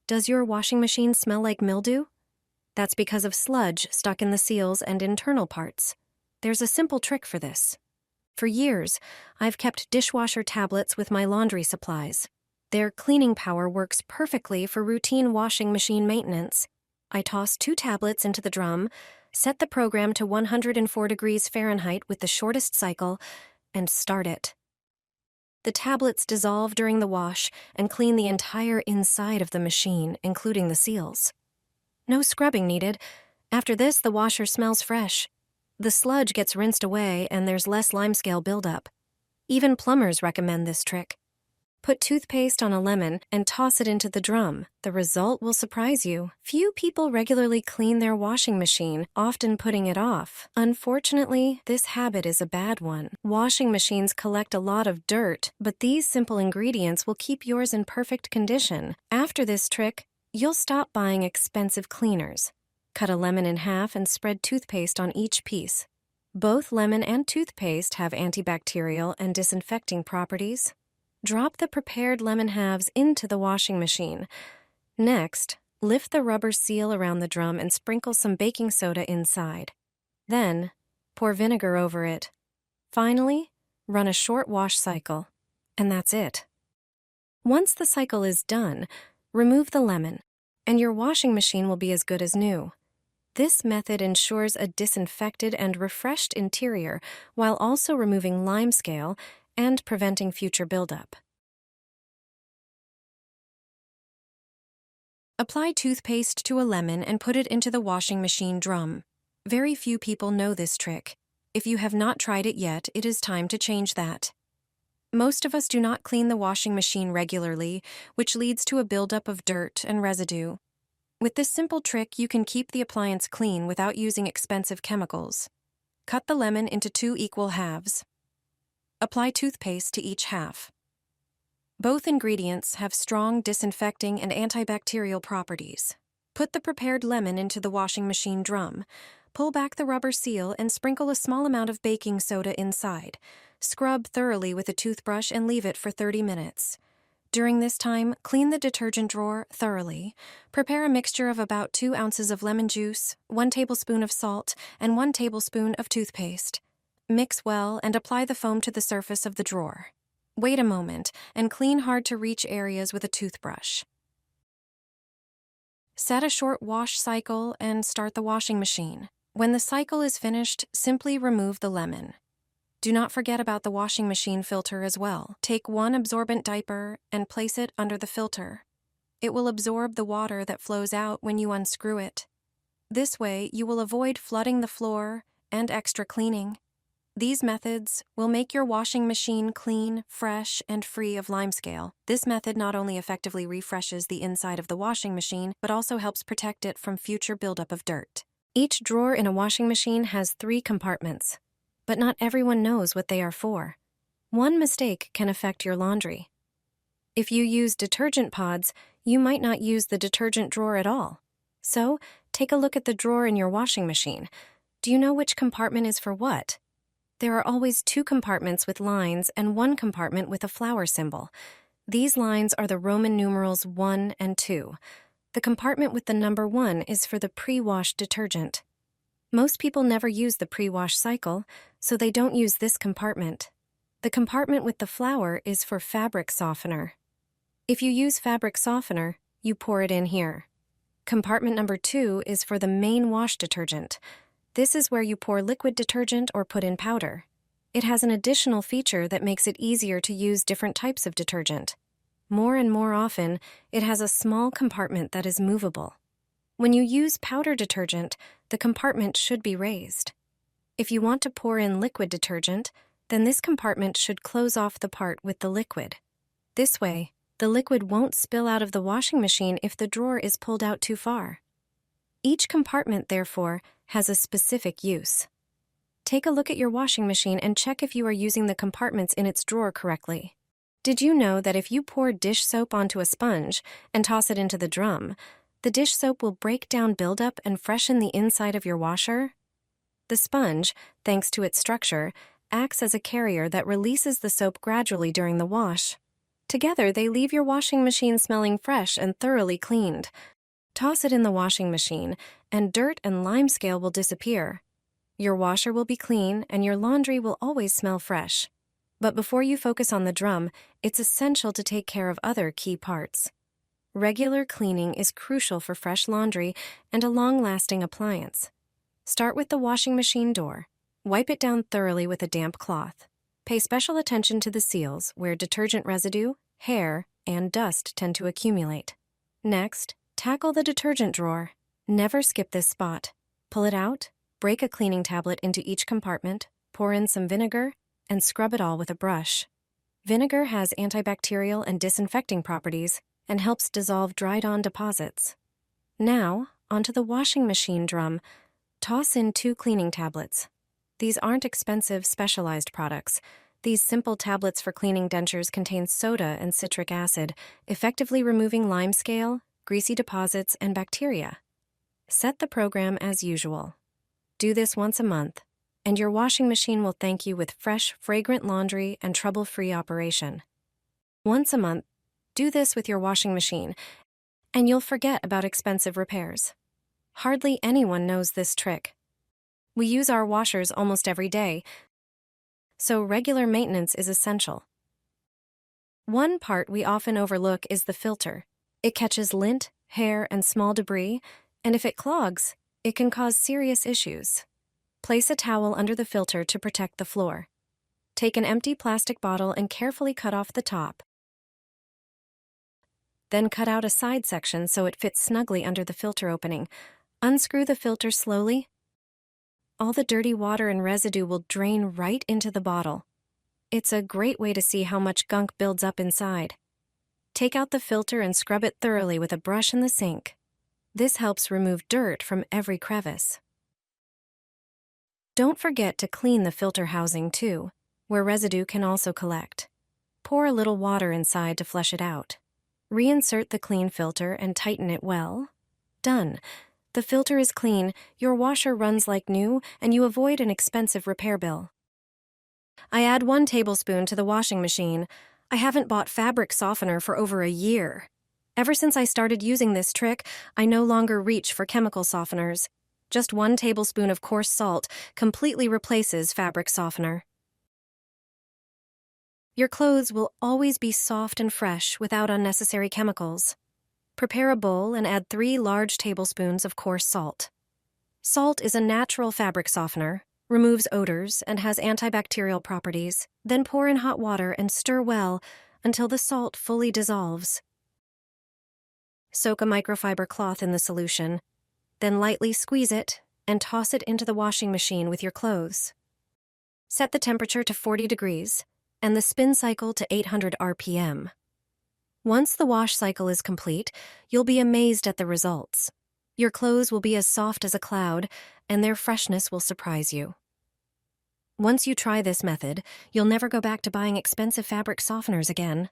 Does your washing machine smell like mildew? That's because of sludge stuck in the seals and internal parts. There's a simple trick for this. For years, I've kept dishwasher tablets with my laundry supplies. Their cleaning power works perfectly for routine washing machine maintenance. I toss 2 tablets into the drum, set the program to 104 degrees Fahrenheit with the shortest cycle, and start it. The tablets dissolve during the wash and clean the entire inside of the machine, including the seals. No scrubbing needed. After this, the washer smells fresh. The sludge gets rinsed away and there's less limescale buildup. Even plumbers recommend this trick. Put toothpaste on a lemon and toss it into the drum. The result will surprise you. Few people regularly clean their washing machine, often putting it off. Unfortunately, this habit is a bad one. Washing machines collect a lot of dirt, but these simple ingredients will keep yours in perfect condition. After this trick, you'll stop buying expensive cleaners. Cut a lemon in half and spread toothpaste on each piece. Both lemon and toothpaste have antibacterial and disinfecting properties. Drop the prepared lemon halves into the washing machine. Next, lift the rubber seal around the drum and sprinkle some baking soda inside. Then, pour vinegar over it. Finally, run a short wash cycle. And that's it. Once the cycle is done, remove the lemon, and your washing machine will be as good as new. This method ensures a disinfected and refreshed interior while also removing limescale and preventing future buildup. Apply toothpaste to a lemon and put it into the washing machine drum. Very few people know this trick. If you have not tried it yet, it is time to change that. Most of us do not clean the washing machine regularly, which leads to a buildup of dirt and residue. With this simple trick, you can keep the appliance clean without using expensive chemicals. Cut the lemon into 2 equal halves. Apply toothpaste to each half. Both ingredients have strong disinfecting and antibacterial properties. Put the prepared lemon into the washing machine drum. Pull back the rubber seal and sprinkle a small amount of baking soda inside. Scrub thoroughly with a toothbrush and leave it for 30 minutes. During this time, clean the detergent drawer thoroughly. Prepare a mixture of about 2 ounces of lemon juice, 1 tablespoon of salt, and 1 tablespoon of toothpaste. Mix well and apply the foam to the surface of the drawer. Wait a moment and clean hard-to-reach areas with a toothbrush. Set a short wash cycle and start the washing machine. When the cycle is finished, simply remove the lemon. Do not forget about the washing machine filter as well. Take 1 absorbent diaper and place it under the filter. It will absorb the water that flows out when you unscrew it. This way, you will avoid flooding the floor and extra cleaning. These methods will make your washing machine clean, fresh, and free of limescale. This method not only effectively refreshes the inside of the washing machine, but also helps protect it from future buildup of dirt. Each drawer in a washing machine has 3 compartments, but not everyone knows what they are for. One mistake can affect your laundry. If you use detergent pods, you might not use the detergent drawer at all. So, take a look at the drawer in your washing machine. Do you know which compartment is for what? There are always 2 compartments with lines and 1 compartment with a flower symbol. These lines are the Roman numerals 1 and 2. The compartment with the number 1 is for the pre-wash detergent. Most people never use the pre-wash cycle, so they don't use this compartment. The compartment with the flower is for fabric softener. If you use fabric softener, you pour it in here. Compartment number 2 is for the main wash detergent. This is where you pour liquid detergent or put in powder. It has an additional feature that makes it easier to use different types of detergent. More and more often, it has a small compartment that is movable. When you use powder detergent, the compartment should be raised. If you want to pour in liquid detergent, then this compartment should close off the part with the liquid. This way, the liquid won't spill out of the washing machine if the drawer is pulled out too far. Each compartment, therefore, has a specific use. Take a look at your washing machine and check if you are using the compartments in its drawer correctly. Did you know that if you pour dish soap onto a sponge and toss it into the drum, the dish soap will break down buildup and freshen the inside of your washer? The sponge, thanks to its structure, acts as a carrier that releases the soap gradually during the wash. Together, they leave your washing machine smelling fresh and thoroughly cleaned. Toss it in the washing machine, and dirt and lime scale will disappear. Your washer will be clean, and your laundry will always smell fresh. But before you focus on the drum, it's essential to take care of other key parts. Regular cleaning is crucial for fresh laundry and a long-lasting appliance. Start with the washing machine door. Wipe it down thoroughly with a damp cloth. Pay special attention to the seals, where detergent residue, hair, and dust tend to accumulate. Next, tackle the detergent drawer. Never skip this spot. Pull it out, break a cleaning tablet into each compartment, pour in some vinegar, and scrub it all with a brush. Vinegar has antibacterial and disinfecting properties and helps dissolve dried-on deposits. Now, onto the washing machine drum. Toss in 2 cleaning tablets. These aren't expensive, specialized products. These simple tablets for cleaning dentures contain soda and citric acid, effectively removing lime scale, greasy deposits, and bacteria. Set the program as usual. Do this once a month, and your washing machine will thank you with fresh, fragrant laundry and trouble-free operation. Once a month, do this with your washing machine, and you'll forget about expensive repairs. Hardly anyone knows this trick. We use our washers almost every day, so regular maintenance is essential. One part we often overlook is the filter. It catches lint, hair, and small debris, and if it clogs, it can cause serious issues. Place a towel under the filter to protect the floor. Take an empty plastic bottle and carefully cut off the top. Then cut out a side section so it fits snugly under the filter opening. Unscrew the filter slowly. All the dirty water and residue will drain right into the bottle. It's a great way to see how much gunk builds up inside. Take out the filter and scrub it thoroughly with a brush in the sink. This helps remove dirt from every crevice. Don't forget to clean the filter housing too, where residue can also collect. Pour a little water inside to flush it out. Reinsert the clean filter and tighten it well. Done. The filter is clean, your washer runs like new, and you avoid an expensive repair bill. I add 1 tablespoon to the washing machine. I haven't bought fabric softener for over a year. Ever since I started using this trick, I no longer reach for chemical softeners. Just 1 tablespoon of coarse salt completely replaces fabric softener. Your clothes will always be soft and fresh without unnecessary chemicals. Prepare a bowl and add 3 large tablespoons of coarse salt. Salt is a natural fabric softener, removes odors, and has antibacterial properties. Then pour in hot water and stir well until the salt fully dissolves. Soak a microfiber cloth in the solution, then lightly squeeze it and toss it into the washing machine with your clothes. Set the temperature to 40 degrees and the spin cycle to 800 RPM. Once the wash cycle is complete, you'll be amazed at the results. Your clothes will be as soft as a cloud, and their freshness will surprise you. Once you try this method, you'll never go back to buying expensive fabric softeners again.